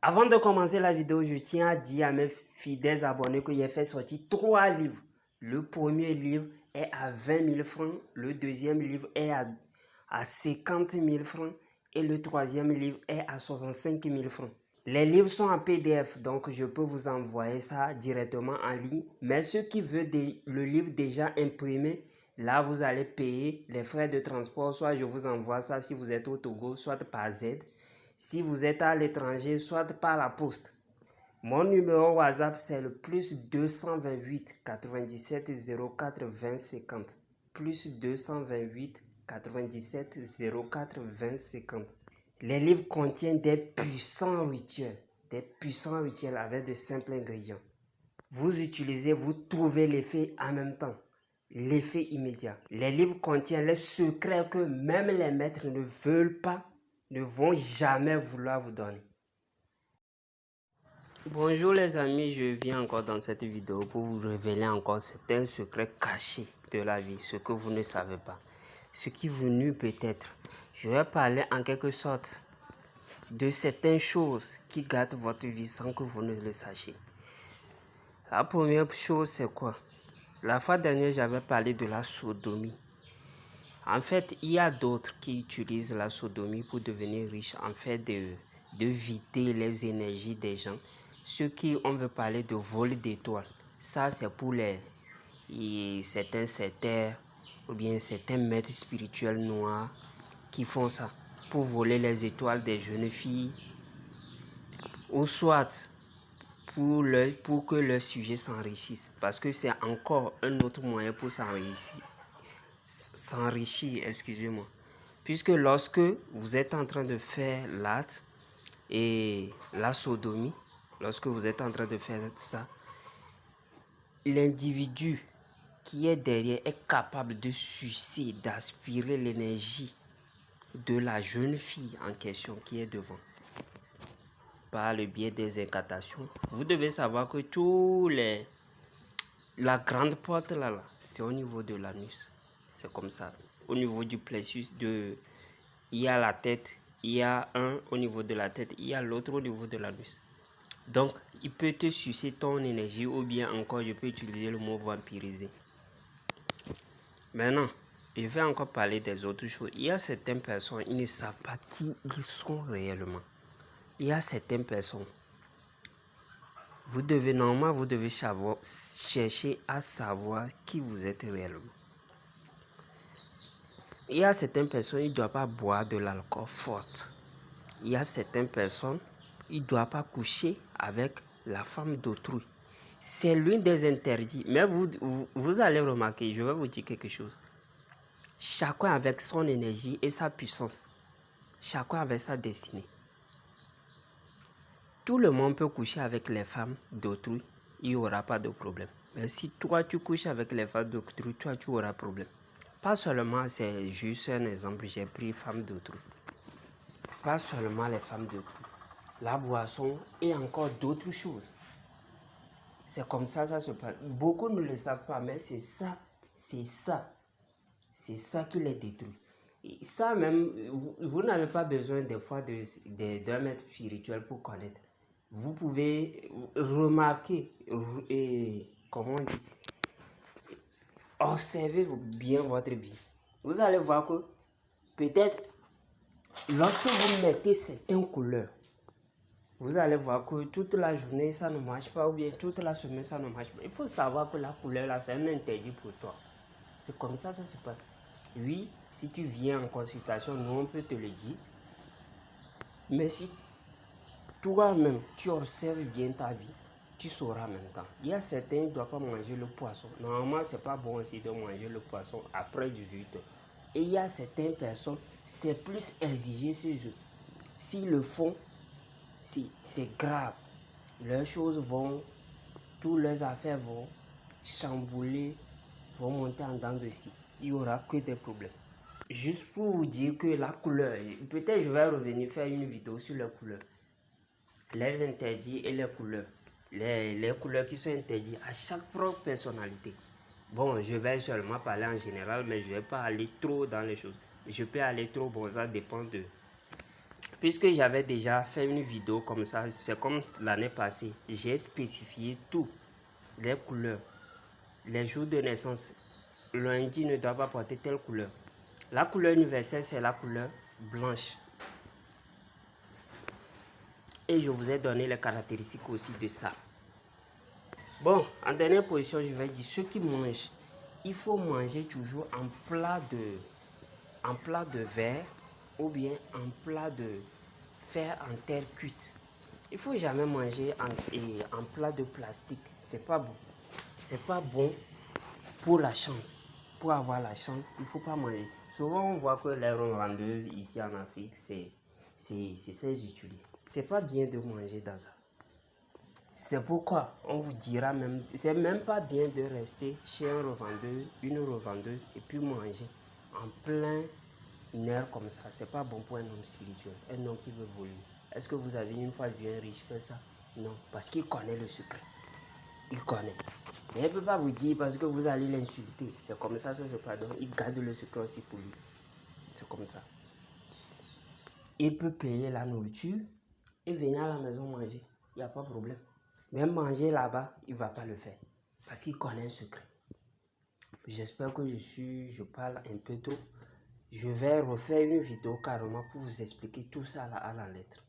Avant de commencer la vidéo, je tiens à dire à mes fidèles abonnés que j'ai fait sortir 3 livres. Le premier livre est à 20 000 francs, le deuxième livre est à 50 000 francs et le troisième livre est à 65 000 francs. Les livres sont en PDF, donc je peux vous envoyer ça directement en ligne. Mais ceux qui veulent le livre déjà imprimé, là vous allez payer les frais de transport. Soit je vous envoie ça si vous êtes au Togo, soit par Z. Si vous êtes à l'étranger, soit par la poste. Mon numéro WhatsApp, c'est le plus 228 97 04 20 50. Plus 228 97 04 20 50. Les livres contiennent des puissants rituels avec de simples ingrédients. Vous utilisez, vous trouvez l'effet en même temps, l'effet immédiat. Les livres contiennent les secrets que même les maîtres ne veulent pas, ne vont jamais vouloir vous donner. Bonjour les amis, je viens encore dans cette vidéo pour vous révéler encore certains secrets cachés de la vie, ce que vous ne savez pas, ce qui vous nuit peut-être. Je vais parler en quelque sorte de certaines choses qui gâtent votre vie sans que vous ne le sachiez. La première chose, c'est quoi? La fois dernière, j'avais parlé de la sodomie. En fait, il y a d'autres qui utilisent la sodomie pour devenir riches, en fait, de vider les énergies des gens. Ceux qui, on veut parler de vol d'étoiles, ça c'est pour certains sectaires ou bien certains maîtres spirituels noirs qui font ça pour voler les étoiles des jeunes filles ou soit pour que leur sujet s'enrichisse, parce que c'est encore un autre moyen pour s'enrichir, excusez-moi. Puisque lorsque vous êtes en train de faire l'acte et la sodomie, lorsque vous êtes en train de faire ça, l'individu qui est derrière est capable de sucer, d'aspirer l'énergie de la jeune fille en question qui est devant, par le biais des incantations. Vous devez savoir que la grande porte là, c'est au niveau de l'anus. C'est comme ça. Au niveau du plexus, il y a la tête, il y a un au niveau de la tête, il y a l'autre au niveau de l'anus. Donc, il peut te sucer ton énergie ou bien encore, je peux utiliser le mot vampiriser. Maintenant, je vais encore parler des autres choses. Il y a certaines personnes, ils ne savent pas qui ils sont réellement. Il y a certaines personnes, vous devez chercher à savoir qui vous êtes réellement. Il y a certaines personnes, ils ne doivent pas boire de l'alcool fort. Il y a certaines personnes, ils ne doivent pas coucher avec la femme d'autrui. C'est l'un des interdits. Mais vous allez remarquer, je vais vous dire quelque chose. Chacun avec son énergie et sa puissance. Chacun avec sa destinée. Tout le monde peut coucher avec les femmes d'autrui. Il n'y aura pas de problème. Mais si toi, tu couches avec les femmes d'autrui, toi, tu auras problème. Pas seulement, c'est juste un exemple, j'ai pris femmes d'autrui. Pas seulement les femmes d'autrui. La boisson et encore d'autres choses. C'est comme ça se passe. Beaucoup ne le savent pas, mais c'est ça qui les détruit. Et ça même, vous n'avez pas besoin des fois d'un maître spirituel pour connaître. Vous pouvez remarquer et, comment on dit, observez bien votre vie. Vous allez voir que peut-être lorsque vous mettez certaines couleurs, vous allez voir que toute la journée ça ne marche pas ou bien toute la semaine ça ne marche pas. Il faut savoir que la couleur là c'est un interdit pour toi. C'est comme ça se passe. Oui, si tu viens en consultation, nous on peut te le dire. Mais si toi-même tu observes bien ta vie, tu sauras en même temps. Il y a certains qui ne doivent pas manger le poisson. Normalement, c'est pas bon aussi de manger le poisson après 18 heures. Et il y a certaines personnes, c'est plus exigé chez eux. S'ils le font, c'est grave. Leurs choses vont, toutes leurs affaires vont chambouler, vont monter en dents de scie. Il n'y aura que des problèmes. Juste pour vous dire que la couleur, peut-être je vais revenir faire une vidéo sur les couleurs. Les interdits et les couleurs. Les couleurs qui sont interdites à chaque propre personnalité. Bon, je vais seulement parler en général, mais je ne vais pas aller trop dans les choses. Je peux aller trop, bon, ça dépend Puisque j'avais déjà fait une vidéo comme ça, c'est comme l'année passée, j'ai spécifié tout, les couleurs, les jours de naissance. Lundi ne doit pas porter telle couleur. La couleur universelle, c'est la couleur blanche. Et je vous ai donné les caractéristiques aussi de ça. Bon, en dernière position, je vais dire ceux qui mangent. Il faut manger toujours en plat de verre ou bien en plat de fer en terre cuite. Il faut jamais manger en plat de plastique. C'est pas bon. C'est pas bon pour la chance. Pour avoir la chance, il faut pas manger. Souvent, on voit que les revendeuses ici en Afrique, c'est ça qu'ils utilisent. C'est pas bien de manger dans ça. C'est pourquoi on vous dira même, c'est même pas bien de rester chez un revendeur, une revendeuse et puis manger en plein air comme ça. C'est pas bon pour un homme spirituel, un homme qui veut voler. Est-ce que vous avez une fois vu un riche faire ça? Non, parce qu'il connaît le secret. Il connaît. Mais il ne peut pas vous dire parce que vous allez l'insulter. C'est comme ça, ça se pardonne. Il garde le secret aussi pour lui. C'est comme ça. Il peut payer la nourriture et venir à la maison manger. Il n'y a pas de problème. Même manger là-bas, il ne va pas le faire. Parce qu'il connaît un secret. J'espère que je parle un peu trop. Je vais refaire une vidéo carrément pour vous expliquer tout ça là à la lettre.